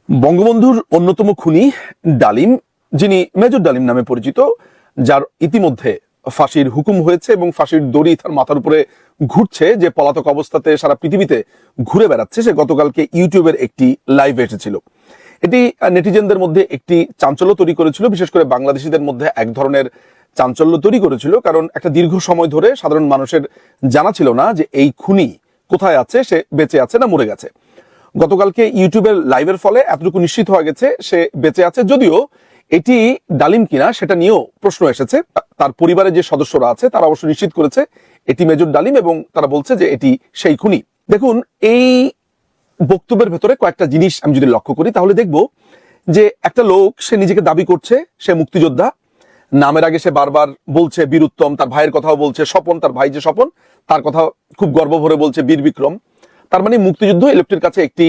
বঙ্গবন্ধুর অন্যতম খুনি ডালিম, যিনি মেজর ডালিম নামে পরিচিত, যার ইতিমধ্যে ফাঁসির হুকুম হয়েছে এবং ফাঁসির দড়ি তার মাথার উপরে ঘুরছে, যে পলাতক অবস্থাতে সারা পৃথিবীতে ঘুরে বেড়াচ্ছে, সে গতকালকে ইউটিউবের একটি লাইভে এসেছিল। এটি নেটিজেনদের মধ্যে একটি চাঞ্চল্য তৈরি করেছিল, বিশেষ করে বাংলাদেশিদের মধ্যে এক ধরনের চাঞ্চল্য তৈরি করেছিল, কারণ একটা দীর্ঘ সময় ধরে সাধারণ মানুষের জানা ছিল না যে এই খুনি কোথায় আছে, সে বেঁচে আছে না মরে গেছে। গতকালকে ইউটিউবের লাইভের ফলে এতটুকু নিশ্চিত হয়ে গেছে সে বেঁচে আছে, যদিও এটি ডালিম কিনা সেটা নিয়েও প্রশ্ন এসেছে। তার পরিবারের যে সদস্যরা আছে তারা অবশ্য নিশ্চিত করেছে এটি মেজর ডালিম এবং তারা বলছে যে এটি সেই খুনি। দেখুন, এই বক্তব্যের ভেতরে কয়েকটা জিনিস আমি যদি লক্ষ্য করি তাহলে দেখব যে একটা লোক, সে নিজেকে দাবি করছে সে মুক্তিযোদ্ধা, নামের আগে সে বারবার বলছে বীর উত্তম, তার ভাইয়ের কথাও বলছে, স্বপন তার ভাই যে স্বপন তার কথা খুব গর্ব ভরে বলছে বীর বিক্রম। তার মানে মুক্তিযুদ্ধ এই লোকটির কাছে একটি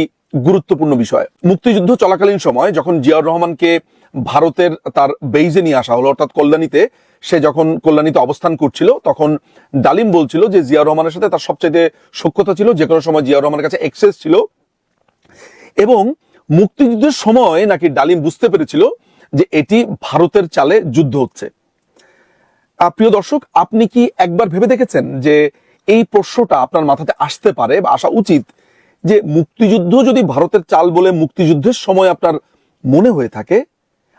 গুরুত্বপূর্ণ বিষয়। মুক্তিযুদ্ধ চলাকালীন সময় যখন জিয়াউর রহমানকে ভারতের তার বেইজে নিয়ে আসা হলো, অর্থাৎ কল্যাণীতে, সে যখন কল্যাণীতে অবস্থান করছিল তখন ডালিম বলছিল যে জিয়াউর রহমানের সাথে তার সবচেয়ে সখ্যতা ছিল, যে কোনো সময় জিয়াউর রহমানের কাছে এক্সেস ছিল, এবং মুক্তিযুদ্ধের সময় নাকি ডালিম বুঝতে পেরেছিল যে এটি ভারতের চালে যুদ্ধ হচ্ছে। প্রিয় দর্শক, আপনি কি একবার ভেবে দেখেছেন যে এই প্রশ্নটা আপনার মাথাতে আসতে পারে বা আসা উচিত যে মুক্তিযুদ্ধ যদি ভারতের চাল বলে মুক্তিযুদ্ধের সময় আপনার মনে হয়ে থাকে,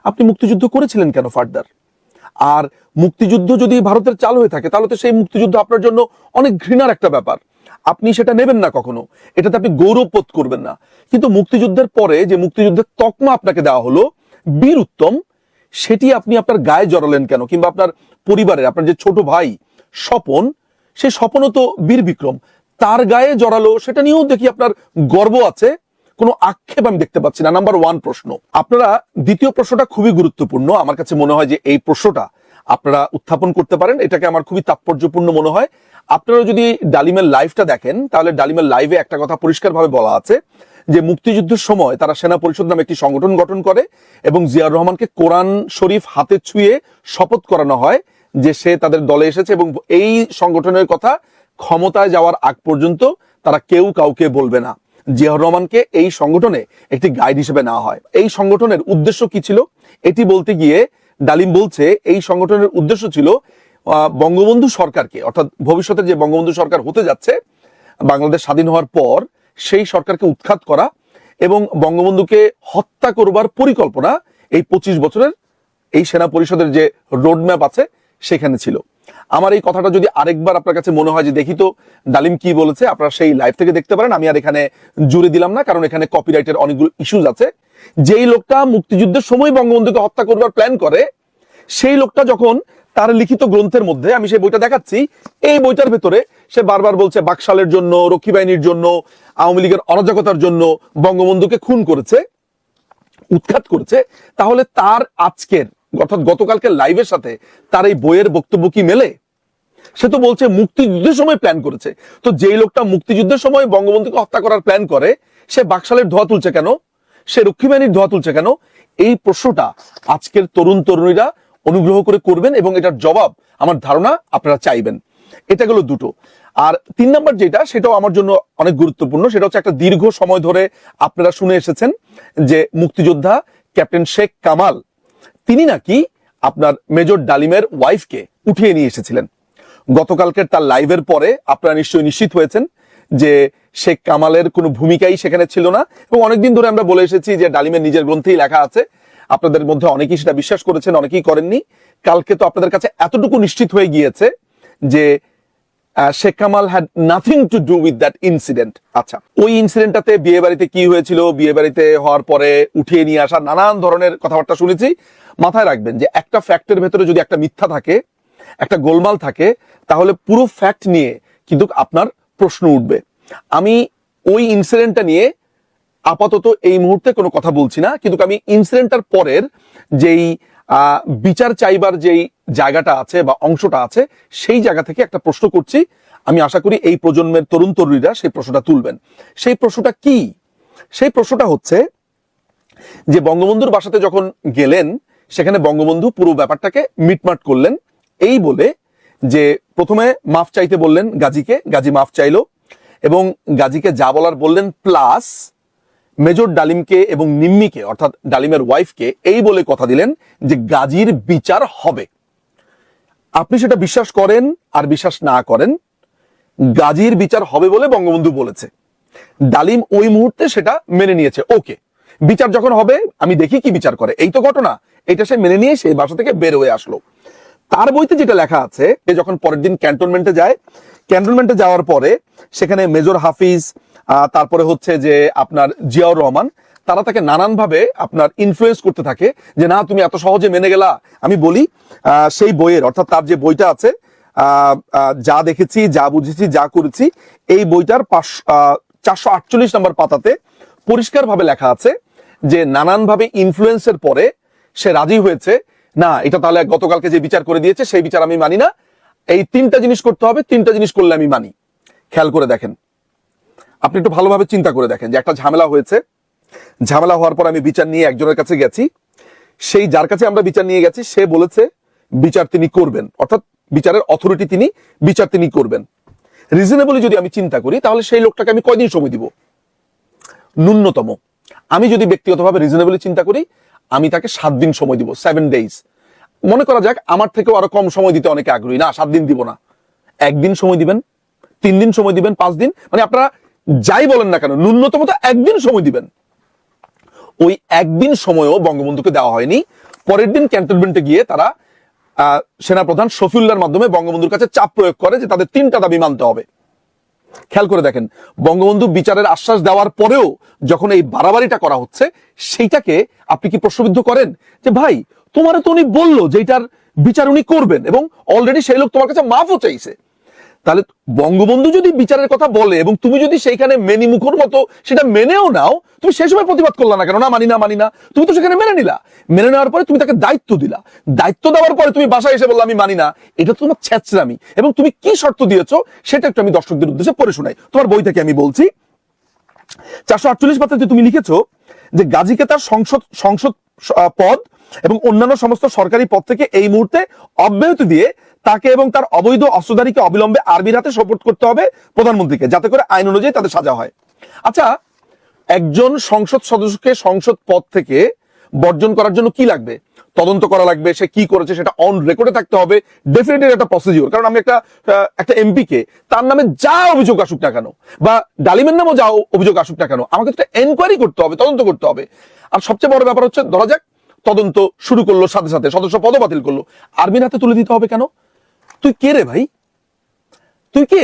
আপনি মুক্তিযুদ্ধ করেছিলেন কেন ফার্দার? আর মুক্তিযুদ্ধ যদি ভারতের চাল হয়ে থাকে তাহলে তো সেই মুক্তিযুদ্ধ আপনার জন্য অনেক ঘৃণার একটা ব্যাপার, আপনি সেটা নেবেন না কখনো, এটাতে আপনি গৌরব বোধ করবেন না। কিন্তু মুক্তিযুদ্ধের পরে যে মুক্তিযুদ্ধের তকমা আপনাকে দেওয়া হলো বীর উত্তম, সেটি আপনি আপনার গায়ে জড়ালেন কেন? কিংবা আপনার পরিবারের আপনার যে ছোট ভাই স্বপন, সে স্বপনও তো বীর বিক্রম, তার গায়ে জড়ালো, সেটা নিয়েও দেখি আপনার গর্ব আছে, কোনো আক্ষেপ আমি দেখতে পাচ্ছি না। নাম্বার ওয়ান প্রশ্ন। আপনারা দ্বিতীয় প্রশ্নটা খুবই গুরুত্বপূর্ণ, আমার কাছে মনে হয় যে এই প্রশ্নটা আপনারা উত্থাপন করতে পারেন, এটাকে আমার খুবই তাৎপর্যপূর্ণ মনে হয়। আপনারা যদি ডালিমের লাইভটা দেখেন তাহলে ডালিমের লাইভে একটা কথা পরিষ্কারভাবে বলা আছে যে মুক্তিযুদ্ধের সময় তারা সেনা পরিষদ নামে একটি সংগঠন গঠন করে এবং জিয়াউর রহমানকে কোরআন শরীফ হাতে ছুঁয়ে শপথ করানো হয় যে সে তাদের দলে এসেছে, এবং এই সংগঠনের কথা ক্ষমতায় যাওয়ার আগ পর্যন্ত তারা কেউ কাউকে বলবে না। জিয়াউর রহমানকে এই সংগঠনে একটি গাইড হিসেবে নেওয়া হয়। এই সংগঠনের উদ্দেশ্য কি ছিল এটি বলতে গিয়ে ডালিম বলছে এই সংগঠনের উদ্দেশ্য ছিল বঙ্গবন্ধু সরকারকে, অর্থাৎ ভবিষ্যতে যে বঙ্গবন্ধু সরকার হতে যাচ্ছে বাংলাদেশ স্বাধীন হওয়ার পর, সেই সরকারকে উৎখাত করা এবং বঙ্গবন্ধুকে হত্যা করবার পরিকল্পনা এই 25 বছরের এই সেনা পরিষদের যে রোডম্যাপ আছে সেখানে ছিল। আমার এই কথাটা যদি আরেকবার আপনার কাছে মনে হয় যে দেখি তো ডালিম কি বলেছে, আপনারা সেই লাইভ থেকে দেখতে পারেন, আমি আর এখানে জুড়ে দিলাম না, কারণ এখানে কপিরাইটের অনেকগুলো ইস্যুজ আছে। যেই লোকটা মুক্তিযুদ্ধের সময় বঙ্গবন্ধুকে হত্যা করবার প্ল্যান করে, সেই লোকটা যখন তার লিখিত গ্রন্থের মধ্যে, আমি সেই বইটা দেখাচ্ছি, এই বইটার ভেতরে সে বারবার বলছে বাকশালের জন্য, রক্ষী বাহিনীর জন্য, আওয়ামী লীগের অরাজকতার জন্য বঙ্গবন্ধুকে খুন করেছে, উৎখাত করেছে, তাহলে তার আজকের অর্থাৎ গতকালকের লাইভের সাথে তার এই বইয়ের বক্তব্য কি মেলে? সে তো বলছে মুক্তিযুদ্ধের সময় প্ল্যান করেছে। তো যেই লোকটা মুক্তিযুদ্ধের সময় বঙ্গবন্ধুকে হত্যা করার প্ল্যান করে, সে বাকশালের ধোয়া তুলছে কেন? সে রক্ষী বাহিনীর ধোয়া তুলছে কেন? এই প্রশ্নটা আজকের তরুণ তরুণীরা অনুগ্রহ করে করবেন এবং এটার জবাব আমার ধারণা আপনারা চাইবেন। এটা গেল দুটো। আর 3 নাম্বার যেটা, সেটাও আমার জন্য অনেক গুরুত্বপূর্ণ, সেটা হচ্ছে একটা দীর্ঘ সময় ধরে আপনারা শুনে এসেছেন যে মুক্তিযোদ্ধা ক্যাপ্টেন শেখ কামাল, তিনি নাকি আপনার মেজর ডালিমের ওয়াইফকে উঠিয়ে নিয়ে এসেছিলেন। গতকালকের তার লাইভের পরে আপনারা নিশ্চয়ই নিশ্চিত হয়েছেন যে শেখ কামালের কোনো ভূমিকাই সেখানে ছিল না, এবং অনেকদিন ধরে আমরা বলে এসেছি যে ডালিমের নিজের গ্রন্থেই লেখা আছে। আপনাদের মধ্যে অনেকেই সেটা বিশ্বাস করেছেন, অনেকেই করেননি। কালকে তো আপনাদের কাছে এতটুকু নিশ্চিত হয়ে গিয়েছে যে Sheikh Kamal had nothing to do with that incident. আচ্ছা, ওই ইনসিডেন্টটাতে বিয়ে বাড়িতে কি হয়েছিল, বিয়ে বাড়িতে হওয়ার পরে উঠিয়ে নিয়ে আসা নানান ধরনের কথাবার্তা শুনেছি। মাথায় রাখবেন যে একটা ফ্যাক্টের ভেতরে যদি একটা মিথ্যা থাকে, একটা গোলমাল থাকে, তাহলে পুরো ফ্যাক্ট নিয়ে কিন্তু আপনার প্রশ্ন উঠবে। আমি ওই ইনসিডেন্টটা নিয়ে আপাতত এই মুহূর্তে কোনো কথা বলছি না, কিন্তু আমি ইনসিডেন্টটার পরের যেই বিচার চাইবার যেই জায়গাটা আছে বা অংশটা আছে, সেই জায়গা থেকে একটা প্রশ্ন করছি। আমি আশা করি এই প্রজন্মের তরুণ তরুণীরা সেই প্রশ্নটা তুলবেন। সেই প্রশ্নটা কি? সেই প্রশ্নটা হচ্ছে যে বঙ্গবন্ধুর বাসাতে যখন গেলেন, সেখানে বঙ্গবন্ধু পুরো ব্যাপারটাকে মিটমাট করলেন এই বলে যে প্রথমে মাফ চাইতে বললেন গাজীকে, গাজী মাফ চাইলো এবং গাজীকে যা বলার বললেন, প্লাস মেজর ডালিমকে এবং নিম্মিকে অর্থাৎ ডালিমের ওয়াইফকে এই বলে কথা দিলেন যে গাজীর বিচার হবে। আপনি সেটা বিশ্বাস করেন আর বিশ্বাস না করেন, গাজীর বিচার হবে বলে বঙ্গবন্ধু বলেছে। ডালিম ওই মুহূর্তে সেটা মেনে নিয়েছে। ওকে, বিচার যখন হবে আমি দেখি কি বিচার করে, এই তো ঘটনা। এটা সে মেনে নিয়ে সেই বাসা থেকে বের হয়ে আসলো। তার বইতে যেটা লেখা আছে, যখন পরের দিন ক্যান্টনমেন্টে যায়, ক্যান্টনমেন্টে যাওয়ার পরে সেখানে মেজর হাফিজ, তারপরে হচ্ছে যে আপনার জিয়াউর রহমান, তারা তাকে নানানভাবে আপনার ইনফ্লুয়েন্স করতে থাকে যে না তুমি এত সহজে মেনে গেলা। আমি বলি সেই বইয়ের অর্থাৎ তার যে বইটা আছে যা দেখেছি, যা বুঝেছি, যা করেছি, এই বইটার 448 নম্বর পাতাতে পরিষ্কারভাবে লেখা আছে যে নানানভাবে ইনফ্লুয়েন্সের পরে সে রাজি হয়েছে, না এটা তাহলে গতকালকে যে বিচার করে দিয়েছে সেই বিচার আমি মানি না, এই তিনটা জিনিস করতে হবে, তিনটা জিনিস করলে আমি মানি। খেয়াল করে দেখেন, আপনি একটু ভালোভাবে চিন্তা করে দেখেন যে একটা ঝামেলা হয়েছে, ঝামেলা হওয়ার পর আমি বিচার নিয়ে একজনের কাছে গেছি, সেই যার কাছে আমরা বিচার নিয়ে গেছি সে বলেছে বিচার তিনি করবেন, অর্থাৎ বিচারের অথরিটি তিনি, বিচার তিনি করবেন। রিজনেবলি যদি আমি চিন্তা করি তাহলে সেই লোকটাকে আমি কয়দিন সময় দিব? ন্যূনতম আমি যদি ব্যক্তিগতভাবে রিজনেবলি চিন্তা করি আমি তাকে 7 দিন সময় দিব, 7 days। মনে করা যাক আমার থেকেও আরো কম সময় দিতে অনেকে আগ্রহী, না 7 দিন দিব না, 1 দিন সময় দিবেন, 3 দিন সময় দিবেন, 5 দিন, মানে আপনারা যাই বলেন না কেন ন্যূনতম তো 1 দিন সময় দিবেন। ওই 1 দিন সময়ও বঙ্গবন্ধুকে দেওয়া হয়নি। পরের দিন ক্যান্টনমেন্টে গিয়ে তারা সেনাপ্রধান শফিউল্লাহর মাধ্যমে বঙ্গবন্ধুর কাছে চাপ প্রয়োগ করে যে তাদের 3টা দাবি মানতে হবে। খেয়াল করে দেখেন, বঙ্গবন্ধু বিচারের আশ্বাস দেওয়ার পরেও যখন এই বাড়াবাড়িটা করা হচ্ছে, সেইটাকে আপনি কি প্রশ্নবিদ্ধ করেন যে ভাই তোমার তো উনি বললো যে এটার বিচার উনি করবেন এবং অলরেডি সেই লোক তোমার কাছে মাফও চাইছে। তাহলে বঙ্গবন্ধু যদি বিচারের কথা বলে এবং তুমি যদি সেইখানে মেনি মুখর মতো সেটা মেনেও নাও, তুমি সেই সময় প্রতিবাদ করলা না কেন? না মানি না, মানি না, তুমি তো সেখানে মেনে নিলা। মেনে নেওয়ার পরে তুমি তাকে দায়িত্ব দিলা, দায়িত্ব দেওয়ার পরে তুমি বাসায় এসে বললা আমি মানি না, এটা তোমার ছ্যাচরামি। এবং তুমি কি শর্ত দিয়েছো সেটা একটু আমি দর্শকদের উদ্দেশ্যে পড়ে শোনাই, তোমার বই থেকে আমি বলছি। 448 পাতাতে তুমি লিখেছো যে গাজীকে তার সংসদ পদ এবং অন্যান্য সমস্ত সরকারি পদ থেকে এই মুহূর্তে অব্যাহতি দিয়ে তাকে এবং তার অবৈধ অস্ত্রধারীকে অবিলম্বে আর্মির হাতে সোপর্দ করতে হবে প্রধানমন্ত্রীকে, যাতে করে আইন অনুযায়ী তাদের সাজা হয়। আচ্ছা, একজন সংসদ সদস্যকে সংসদ পদ থেকে বর্জন করার জন্য কি লাগবে? তদন্ত করা লাগবে, সে কি করেছে সেটা অন রেকর্ডে থাকতে হবে, ডেফিনেটলি একটা প্রসিডিওর। কারণ আমি একটা এমপি কে তার নামে যা অভিযোগ আসুক না কেন বা ডালিমের নামেও যা অভিযোগ আসুক না কেন, আমাকে তো এনকোয়ারি করতে হবে, তদন্ত করতে হবে। আর সবচেয়ে বড় ব্যাপার হচ্ছে, ধরা যাক তদন্ত শুরু করলো, সাথে সাথে সদস্য পদ বাতিল করলো, আর্মির হাতে তুলে দিতে হবে কেন? তুই কে রে ভাই? তুই কে?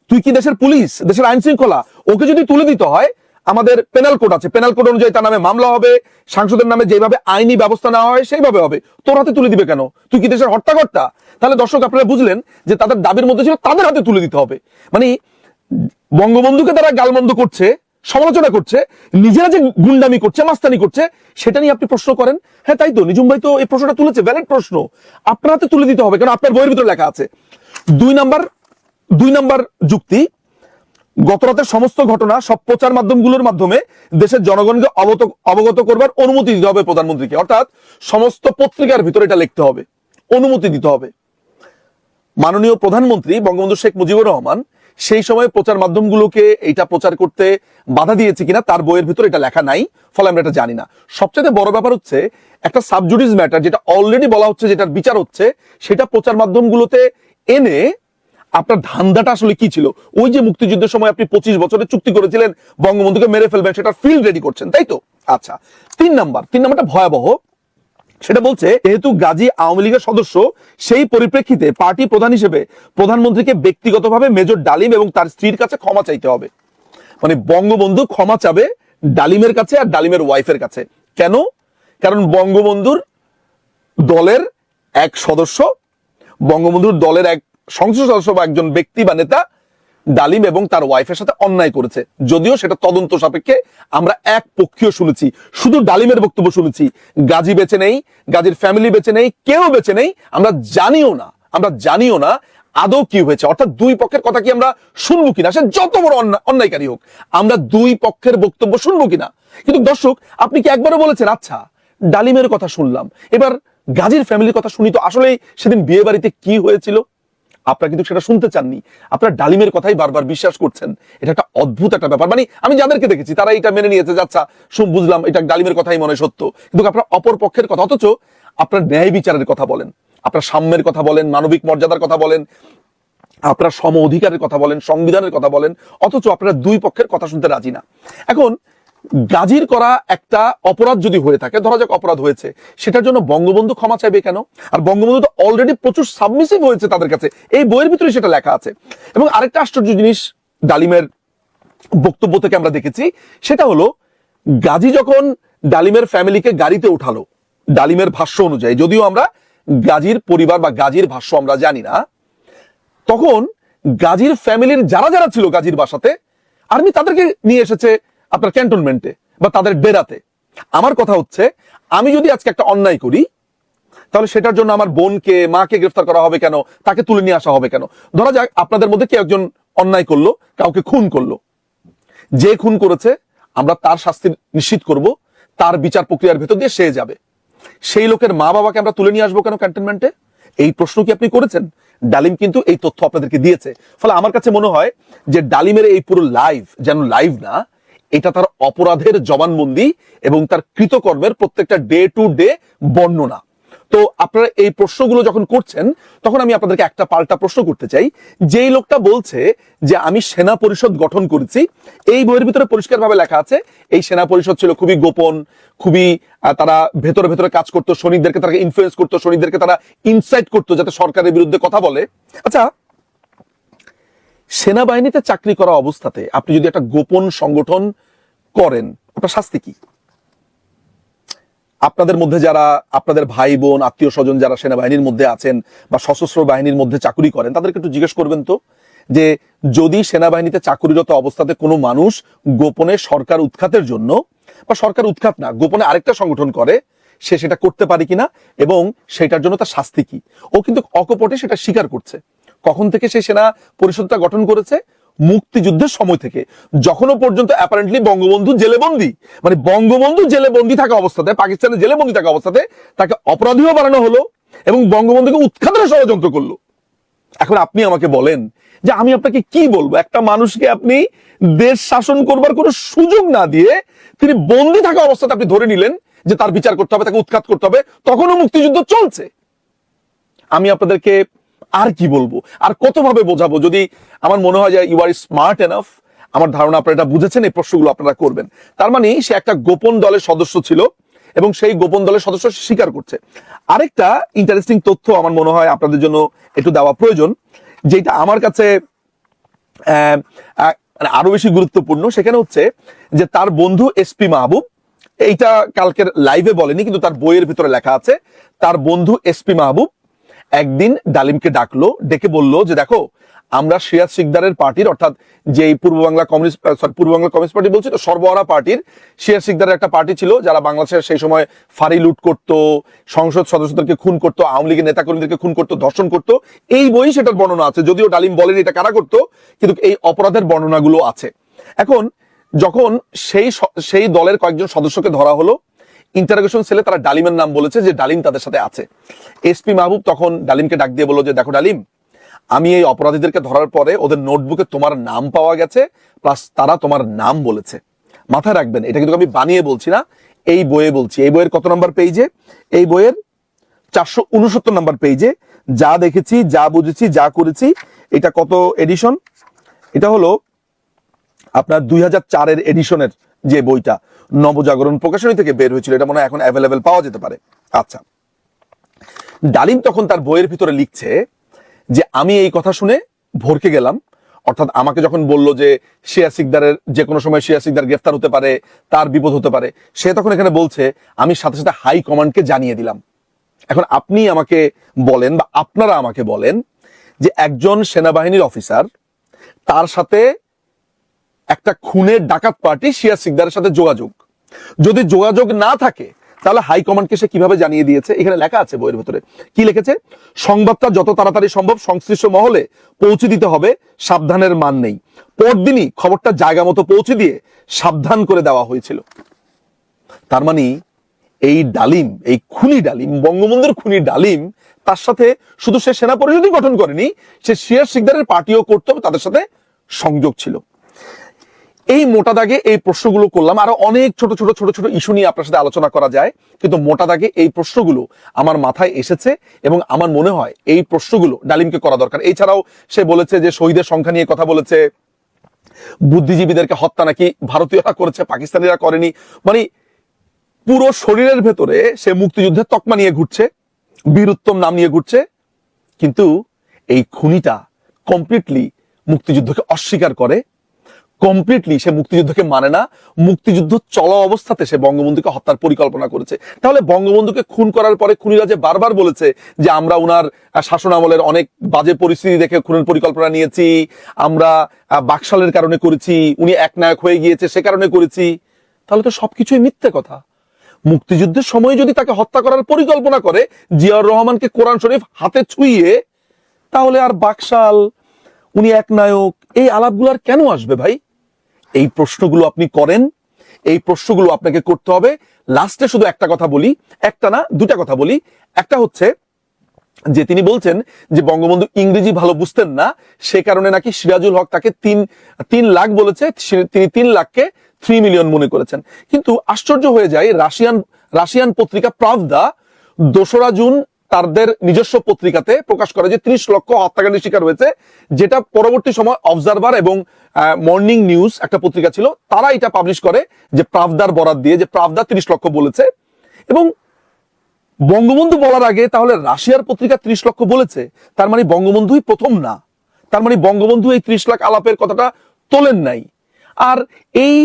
তুই কি দেশের পুলিশ, দেশের আইন শৃঙ্খলা? ওকে যদি তুলে দিতে হয়, আমাদের পেনাল কোড আছে, পেনাল কোড অনুযায়ী তার নামে মামলা হবে, সাংসদের নামে যেভাবে আইনি ব্যবস্থা নেওয়া হয় সেইভাবে হবে। তোর হাতে তুলে দিবে কেন? তুই কি দেশের হর্তাকর্তা? তাহলে দর্শক আপনারা বুঝলেন যে তাদের দাবির মধ্যে ছিল তাদের হাতে তুলে দিতে হবে। মানে বঙ্গবন্ধুকে তারা গালমন্দ করছে, সমালোচনা করছে, নিজেরা যে গুন্ডামি করছে, মাস্তানি করছে, সেটা নিয়ে আপনি প্রশ্ন করেন। হ্যাঁ তাই তো, নিজুম ভাই তো এই প্রশ্নটা তুলেছে, ভ্যালিড প্রশ্ন। আপনার হাতে তুলে দিতে হবে কেন? আপনার বইয়ের ভিতরে লেখা আছে। 2 নাম্বার যুক্তি, গতরাতের সমস্ত ঘটনা সব প্রচার মাধ্যমগুলোর মাধ্যমে দেশের জনগণকে অবগত করবার অনুমতি দিতে হবে প্রধানমন্ত্রীকে, অর্থাৎ সমস্ত পত্রিকার ভিতরে এটা লিখতে হবে, অনুমতি দিতে হবে। মাননীয় প্রধানমন্ত্রী বঙ্গবন্ধু শেখ মুজিবুর রহমান সেই সময় প্রচার মাধ্যমগুলোকে এইটা প্রচার করতে বাধা দিয়েছে কিনা তার বইয়ের ভিতরে এটা লেখা নাই, ফলে আমরা এটা জানি না। সবচেয়ে বড় ব্যাপার হচ্ছে, একটা সাবজুডিস ম্যাটার যেটা অলরেডি বলা হচ্ছে, যেটার বিচার হচ্ছে, সেটা প্রচার মাধ্যমগুলোতে এনে আপনার ধান্দাটা আসলে কি ছিল? ওই যে মুক্তিযুদ্ধের সময় আপনি 25 বছরের চুক্তি করেছিলেন বঙ্গবন্ধুকে মেরে ফেলবেন, সেটা ফিল্ড রেডি করছেন, তাই তো? আচ্ছা, 3 নাম্বারটা ভয়াবহ। সেটা বলছে, যেহেতু গাজী আওয়ামী লীগের সদস্য, সেই পরিপ্রেক্ষিতে পার্টি প্রধান হিসেবে প্রধানমন্ত্রীকে ব্যক্তিগতভাবে মেজর ডালিম এবং তার স্ত্রীর কাছে ক্ষমা চাইতে হবে। মানে বঙ্গবন্ধু ক্ষমা চাবে ডালিমের কাছে আর ডালিমের ওয়াইফের কাছে। কেন? কারণ বঙ্গবন্ধুর দলের এক সদস্য, বঙ্গবন্ধুর দলের এক সংসদ সদস্য বা একজন ব্যক্তি বা নেতা ডালিম এবং তার ওয়াইফের সাথে অন্যায় করেছে। যদিও সেটা তদন্ত সাপেক্ষে আমরা এক পক্ষীয় শুনেছি, শুধু ডালিমের বক্তব্য শুনেছি, গাজী বেঁচে নেই, গাজীর ফ্যামিলি বেঁচে নেই, কেউ বেঁচে নেই, আমরা জানিও না আদৌ কি হয়েছে। অর্থাৎ দুই পক্ষের কথা কি আমরা শুনবো কিনা, সে যত বড় অন্যায়কারী হোক, আমরা দুই পক্ষের বক্তব্য শুনবো কিনা। কিন্তু দর্শক, আপনি কি একবারও বলেছেন আচ্ছা ডালিমের কথা শুনলাম, এবার গাজীর ফ্যামিলির কথা শুনি তো আসলে সেদিন বিয়ে বাড়িতে কি হয়েছিল? আপনারা কিন্তু সেটা শুনতে চাননি, আপনারা ডালিমের কথাই বারবার বিশ্বাস করছেন। এটা একটা অদ্ভুত একটা ব্যাপার। মানে আমি যাদেরকে দেখেছি তারা এটা মেনে নিয়েছে, আচ্ছা বুঝলাম এটা ডালিমের কথাই মনে সত্য, কিন্তু আপনার অপর পক্ষের কথা, অথচ আপনার ন্যায় বিচারের কথা বলেন, আপনার সাম্যের কথা বলেন, মানবিক মর্যাদার কথা বলেন, আপনার সম অধিকারের কথা বলেন, সংবিধানের কথা বলেন, অথচ আপনারা দুই পক্ষের কথা শুনতে রাজি না। এখন গাজীর করা একটা অপরাধ যদি হয়ে থাকে, ধরা যাক অপরাধ হয়েছে, সেটার জন্য বঙ্গবন্ধু ক্ষমা চাইবে কেন? আর বঙ্গবন্ধু তো অলরেডি প্রচুর সাবমিসিভ হয়েছে তাদের কাছে, এই বইয়ের ভিতরে সেটা লেখা আছে। এবং আরেকটা আশ্চর্য জিনিস ডালিমের বক্তব্য থেকে আমরা দেখেছি, সেটা হলো গাজী যখন ডালিমের ফ্যামিলিকে গাড়িতে উঠালো, ডালিমের ভাষ্য অনুযায়ী, যদিও আমরা গাজীর পরিবার বা গাজীর ভাষ্য আমরা জানি না, তখন গাজীর ফ্যামিলির যারা যারা ছিল গাজীর বাসাতে, আর্মি তাদেরকে নিয়ে এসেছে আপনার ক্যান্টনমেন্টে বা তাদের ডেরাতে। আমার কথা হচ্ছে, আমি যদি আজকে একটা অন্যায় করি, তাহলে সেটার জন্য আমার বোনকে, মাকে গ্রেফতার করা হবে কেন? তাকে তুলে নিয়ে আসা হবে কেন? ধরা যাক আপনাদের মধ্যে কেউ একজন অন্যায় করলো, কাউকে খুন করলো, যে খুন করেছে আমরা তার শাস্তি নিশ্চিত করব, তার বিচার প্রক্রিয়ার ভেতর দিয়ে সে যাবে। সেই লোকের মা বাবাকে আমরা তুলে নিয়ে আসবো কেন ক্যান্টনমেন্টে? এই প্রশ্ন কি আপনি করেছেন? ডালিম কিন্তু এই তথ্য আপনাদেরকে দিয়েছে। ফলে আমার কাছে মনে হয় যে ডালিমের এই পুরো লাইভ যেন লাইভ না, এটা তার অপরাধের জবানবন্দি এবং তার কৃতকর্মের প্রত্যেকটা ডে টু ডে বর্ণনা। তো আপনারা এই প্রশ্নগুলো যখন করছেন, তখন আমি আপনাদেরকে একটা পাল্টা প্রশ্ন করতে চাই। যেই লোকটা বলছে যে আমি সেনা পরিষদ গঠন করেছি, এই বইয়ের ভিতরে পরিষ্কারভাবে লেখা আছে এই সেনা পরিষদ ছিল খুবই গোপন, খুবই তারা ভেতরে ভেতরে কাজ করতো, সৈনিকদেরকে তারা ইনফ্লুয়েন্স করতো, সৈনিকদেরকে তারা ইনসাইট করতো যাতে সরকারের বিরুদ্ধে কথা বলে। আচ্ছা, সেনাবাহিনীতে চাকরি করা অবস্থাতে আপনি যদি একটা গোপন সংগঠন করেন, আপনার শাস্তি কি? আপনাদের মধ্যে যারা আপনাদের ভাই বোন আত্মীয় স্বজন যারা সেনাবাহিনীর মধ্যে আছেন বা সশস্ত্র বাহিনীর মধ্যে চাকরি করেন, তাদেরকে একটু জিজ্ঞেস করবেন তো, যে যদি সেনাবাহিনীতে চাকরিরত অবস্থাতে কোনো মানুষ গোপনে সরকার উৎখাতের জন্য, বা সরকার উৎখাত না, গোপনে আরেকটা সংগঠন করে, সে সেটা করতে পারে কিনা এবং সেটার জন্য তার শাস্তি কি? ও কিন্তু অকপটে সেটা স্বীকার করছে। কখন থেকে সে সেনা পরিষদটা গঠন করেছে? মুক্তিযুদ্ধের সময় থেকে, যখনও পর্যন্ত অ্যাপারেন্টলি বঙ্গবন্ধু জেলে বন্দী, মানে বঙ্গবন্ধু জেলে বন্দী থাকা অবস্থাতে, পাকিস্তানের জেলে বন্দী থাকা অবস্থাতে তাকে অপরাধীও বানানো হলো এবং বঙ্গবন্ধুকে উৎখাতের ষড়যন্ত্র করলো। এখন আপনি আমাকে বলেন যে আমি আপনাকে কি বলবো? একটা মানুষকে আপনি দেশ শাসন করবার কোনো সুযোগ না দিয়ে তিনি বন্দী থাকা অবস্থাতে আপনি ধরে নিলেন যে তার বিচার করতে হবে, তাকে উৎখাত করতে হবে, তখনও মুক্তিযুদ্ধ চলছে। আমি আপনাদেরকে আর কি বলবো, আর কতভাবে বোঝাবো? যদি আমার মনে হয় যে ইউ আর স্মার্ট এনাফ, আমার ধারণা আপনারা এটা বুঝেছেন, এই প্রশ্নগুলো আপনারা করবেন। তার মানে সে একটা গোপন দলের সদস্য ছিল এবং সেই গোপন দলের সদস্য স্বীকার করছে। আরেকটা ইন্টারেস্টিং তথ্য আমার মনে হয় আপনাদের জন্য একটু দেওয়া প্রয়োজন, যেটা আমার কাছে আরো বেশি গুরুত্বপূর্ণ। সেখানে হচ্ছে যে তার বন্ধু এসপি মাহবুব, এইটা কালকের লাইভে বলেনি কিন্তু তার বইয়ের ভিতরে লেখা আছে, তার বন্ধু এসপি মাহবুব একদিন ডালিমকে ডাকলো, ডেকে বলল যে দেখো, আমরা সিরাজ শিকদারের পার্টির, অর্থাৎ যে পূর্ব বাংলা কমিউনিস্ট পার্টি বলছি তো, সর্বহারা পার্টির, সিরাজ শিকদারের একটা পার্টি ছিল যারা বাংলাদেশের সেই সময় ফাঁড়ি লুট করতো, সংসদ সদস্যদেরকে খুন করতো, আওয়ামী লীগের নেতা কর্মীদেরকে খুন করতো, ধর্ষণ করতো। এই বই সেটার বর্ণনা আছে, যদিও ডালিম বলেনি এটা কারা করতো, কিন্তু এই অপরাধের বর্ণনাগুলো আছে। এখন যখন সেই দলের কয়েকজন সদস্যকে ধরা হলো, ইন্টারোগেশন সেলে তারা ডালিমের নাম বলেছে যে ডালিম তাদের সাথে আছে। এসপি মাহবুব তখন ডালিমকে ডাক দিয়ে বলল যে দেখো ডালিম, আমি এই অপরাধীদেরকে ধরার পরে ওদের নোটবুকে তোমার নাম পাওয়া গেছে, প্লাস তারা তোমার নাম বলেছে। মাথায় রাখবেন, এটা কিন্তু আমি বানিয়ে বলছি না, এই বইয়ে বলছি। এই বইয়ের কত নাম্বার পেজে? এই বইয়ের 469 নাম্বার পেজে যা দেখেছি, যা বুঝেছি, যা করেছি। এটা কত এডিশন? এটা হলো আপনার 2004-এর এডিশনের যে বইটা নবজাগরণ প্রকাশনী থেকে বের হয়েছিল, এটা মনে হয় এখন অ্যাভেলেবেল পাওয়া যেতে পারে। আচ্ছা, ডালিম তখন তার বইয়ের ভিতরে লিখছে যে আমি এই কথা শুনে ভরকে গেলাম, অর্থাৎ আমাকে যখন বলল যে সিরাজ শিকদারের যে কোনো সময় সিরাজ শিকদার গ্রেফতার হতে পারে, তার বিপদ হতে পারে, সে তখন এখানে বলছে আমি সাথে সাথে হাই কমান্ডকে জানিয়ে দিলাম। এখন আপনি আমাকে বলেন বা আপনারা আমাকে বলেন যে একজন সেনাবাহিনীর অফিসার, তার সাথে একটা খুনের ডাকাত পার্টি সিরাজ শিকদারের সাথে যোগাযোগ, যদি যোগাযোগ না থাকে তাহলে হাইকমান্ডকে সে কিভাবে জানিয়ে দিয়েছে? এখানে লেখা আছে বইয়ের ভিতরে, কি লিখেছে? সংবাদটা যত তাড়াতাড়ি সম্ভব সংশ্লিষ্ট মহলে পৌঁছে দিতে হবে, সাবধানের মান নেই। পরদিনই খবরটা জায়গা মতো পৌঁছে দিয়ে সাবধান করে দেওয়া হয়েছিল। তার মানে এই ডালিম, এই খুনি ডালিম, বঙ্গবন্ধুর খুনি ডালিম, তার সাথে শুধু সে সেনা পরিষদই গঠন করেনি, সে শিয়ার শিকদারের পার্টিও করতো, তাদের সাথে সংযোগ ছিল। এই মোটা দাগে এই প্রশ্নগুলো করলাম, আরো অনেক ছোট ছোট ছোট ছোট ইস্যু নিয়ে আপনার সাথে আলোচনা করা যায়, কিন্তু মোটা দাগে এই প্রশ্নগুলো আমার মাথায় এসেছে এবং আমার মনে হয় এই প্রশ্নগুলো ডালিমকে করা দরকার। এছাড়াও সে বলেছে যে শহীদের সংখ্যা নিয়ে কথা বলেছে, বুদ্ধিজীবীদেরকে হত্যা নাকি ভারতীয়রা করেছে, পাকিস্তানিরা করেনি। মানে পুরো শরীরের ভেতরে সে মুক্তিযুদ্ধের তকমা নিয়ে ঘুরছে, বীরুত্তম নাম নিয়ে ঘুরছে, কিন্তু এই খুনিটা কমপ্লিটলি মুক্তিযুদ্ধকে অস্বীকার করে, কমপ্লিটলি সে মুক্তিযুদ্ধকে মানে না। মুক্তিযুদ্ধ চলা অবস্থাতে সে বঙ্গবন্ধুকে হত্যার পরিকল্পনা করেছে। তাহলে বঙ্গবন্ধুকে খুন করার পরে খুনিরা যে বারবার বলেছে যে আমরা উনার শাসন আমলের অনেক বাজে পরিস্থিতি দেখে খুনের পরিকল্পনা নিয়েছি, আমরা বাকশালের কারণে করেছি, উনি একনায়ক হয়ে গিয়েছে সে কারণে করেছি, তাহলে তো সবকিছুই মিথ্যে কথা। মুক্তিযুদ্ধের সময় যদি তাকে হত্যা করার পরিকল্পনা করে জিয়াউর রহমানকে কোরআন শরীফ হাতে ছুঁইয়ে, তাহলে আর বাকশাল, উনি একনায়ক, এই আলাপগুলো আর কেন আসবে ভাই? এই প্রশ্নগুলো আপনি করেন, এই প্রশ্নগুলো আপনাকে করতে হবে। লাস্টে শুধু একটা কথা বলি, একটা না দুটা কথা বলি। একটা হচ্ছে যে তিনি বলছেন যে বঙ্গবন্ধু ইংরেজি ভালো বুঝতেন না, সে কারণে নাকি সিরাজুল হক তাকে 3 লাখ বলেছে, তিনি 3 লাখকে 3 মিলিয়ন মনে করেছেন। কিন্তু আশ্চর্য হয়ে যায়, রাশিয়ান পত্রিকা প্রাভদা 2রা জুন তাদের নিজস্ব পত্রিকাতে প্রকাশ করে যে 30 লক্ষ হত্যাকাণ্ডের শিকার হয়েছে, যেটা পরবর্তী সময় অবজারভার এবং মর্নিং নিউজ একটা পত্রিকা ছিল, তারা এটা পাবলিশ করে যে প্রাভদার বরাত দিয়ে যে প্রাভদা 30 লক্ষ বলেছে। এবং বঙ্গবন্ধু বলার আগে তাহলে রাশিয়ার পত্রিকা 30 লক্ষ বলেছে, তার মানে বঙ্গবন্ধুই প্রথম না, তার মানে বঙ্গবন্ধু এই 30 লাখ আলাপের কথাটা তোলেন নাই। আর এই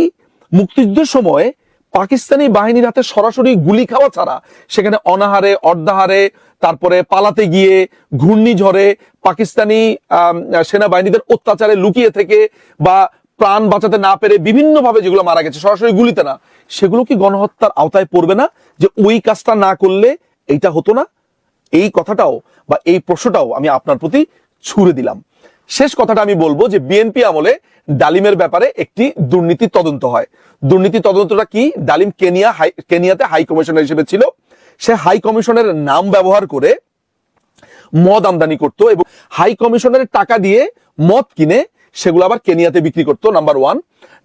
মুক্তিযুদ্ধের সময় পাকিস্তানি বাহিনীর হাতে সরাসরি গুলি খাওয়া ছাড়া সেখানে অনাহারে, অর্ধাহারে, তারপরে পালাতে গিয়ে, ঘূর্ণিঝড়ে, পাকিস্তানি সেনাবাহিনীদের অত্যাচারে লুকিয়ে থেকে বা প্রাণ বাঁচাতে না পেরে বিভিন্নভাবে যেগুলো মারা গেছে, সরাসরি গুলিতে না, সেগুলো কি গণহত্যার আওতায় পড়বে না? যে ওই কাজটা না করলে এইটা হতো না? এই কথাটাও বা এই প্রশ্নটাও আমি আপনার প্রতি ছুড়ে দিলাম। শেষ কথাটা আমি বলবো যে বিএনপি আমলে ডালিমের ব্যাপারে একটি দুর্নীতি তদন্ত হয়। দুর্নীতি তদন্তটা কি? ডালিম কেনিয়াতে হাই কমিশনার হিসেবে ছিল, সে হাই কমিশনের নাম ব্যবহার করে মদ আমদানি করত এবং হাই কমিশনের টাকা দিয়ে মদ কিনে সেগুলো আবার কেনিয়াতে বিক্রি করতো, নাম্বার 1।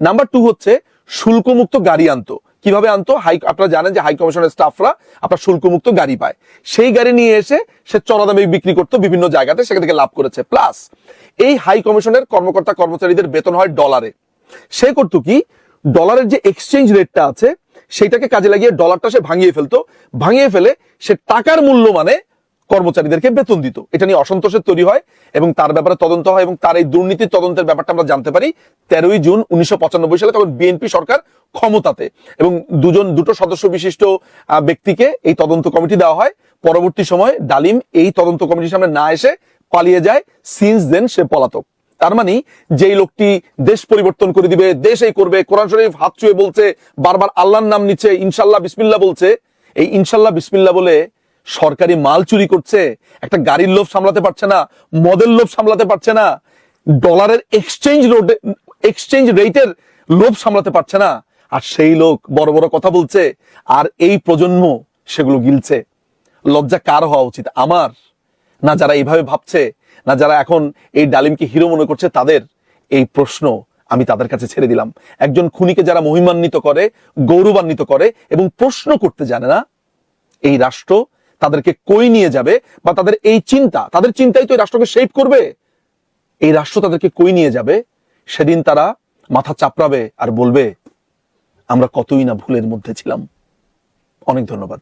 নাম্বার 2 হচ্ছে শুল্কমুক্ত গাড়ি আনতো। কিভাবে আনতো? আপনারা জানেন যে হাই কমিশনের স্টাফরা আপনার শুল্কমুক্ত গাড়ি পায়, সেই গাড়ি নিয়ে এসে সে চড়া দামে বিক্রি করতো বিভিন্ন জায়গাতে, সেখান থেকে লাভ করেছে। প্লাস এই হাই কমিশনের কর্মকর্তা কর্মচারীদের বেতন হয় ডলারে। সে করতো কি, ডলারের যে এক্সচেঞ্জ রেটটা আছে সেইটাকে কাজে লাগিয়ে ডলারটা সে ভাঙিয়ে ফেলতো, ভাঙিয়ে ফেলে সে টাকার মূল্য মানে কর্মচারীদেরকে বেতন দিত। এটা নিয়ে অসন্তোষের তৈরি হয় এবং তার ব্যাপারে তদন্ত হয় এবং তার এই দুর্নীতির তদন্তের ব্যাপারটা আমরা জানতে পারি 13ই জুন 1995 সালে, তখন বিএনপি সরকার ক্ষমতাতে, এবং দুটো সদস্য বিশিষ্ট ব্যক্তিকে এই তদন্ত কমিটি দেওয়া হয়। পরবর্তী সময় ডালিম এই তদন্ত কমিটির সামনে না এসে পালিয়ে যায়, সিন্স দেন সে পলাতক। তার মানে যেই লোকটি দেশ পরিবর্তন করে দিবে, দেশ এই করবে, কোরআন শরীফ হাত ছুঁয়ে বলছে, বারবার আল্লাহর নাম নিচ্ছে, ইনশাল্লাহ বিসমিল্লাহ বলছে, এই ইনশাল্লাহ বিসমিল্লাহ বলে সরকারি মাল চুরি করছে, একটা গাড়ির লোভ সামলাতে পারছে না, মদের লোভ সামলাতে পারছে না, ডলারের এক্সচেঞ্জ রেটের লোভ সামলাতে পারছে না, আর সেই লোক বড় বড় কথা বলছে, আর এই প্রজন্ম সেগুলো গিলছে। লজ্জা কার হওয়া উচিত? আমার না যারা এইভাবে ভাবছে, না যারা এখন এই ডালিমকে হিরো মনে করছে তাদের? এই প্রশ্ন আমি তাদের কাছে ছেড়ে দিলাম। একজন খুনিকে যারা মহিমান্বিত করে, গৌরবান্বিত করে এবং প্রশ্ন করতে জানে না, এই রাষ্ট্র তাদেরকে কই নিয়ে যাবে, বা তাদের এই চিন্তা, তাদের চিন্তাই তো এই রাষ্ট্রকে শেপ করবে। এই রাষ্ট্র তাদেরকে কই নিয়ে যাবে, সেদিন তারা মাথা চাপড়াবে আর বলবে আমরা কতই না ভুলের মধ্যে ছিলাম। অনেক ধন্যবাদ।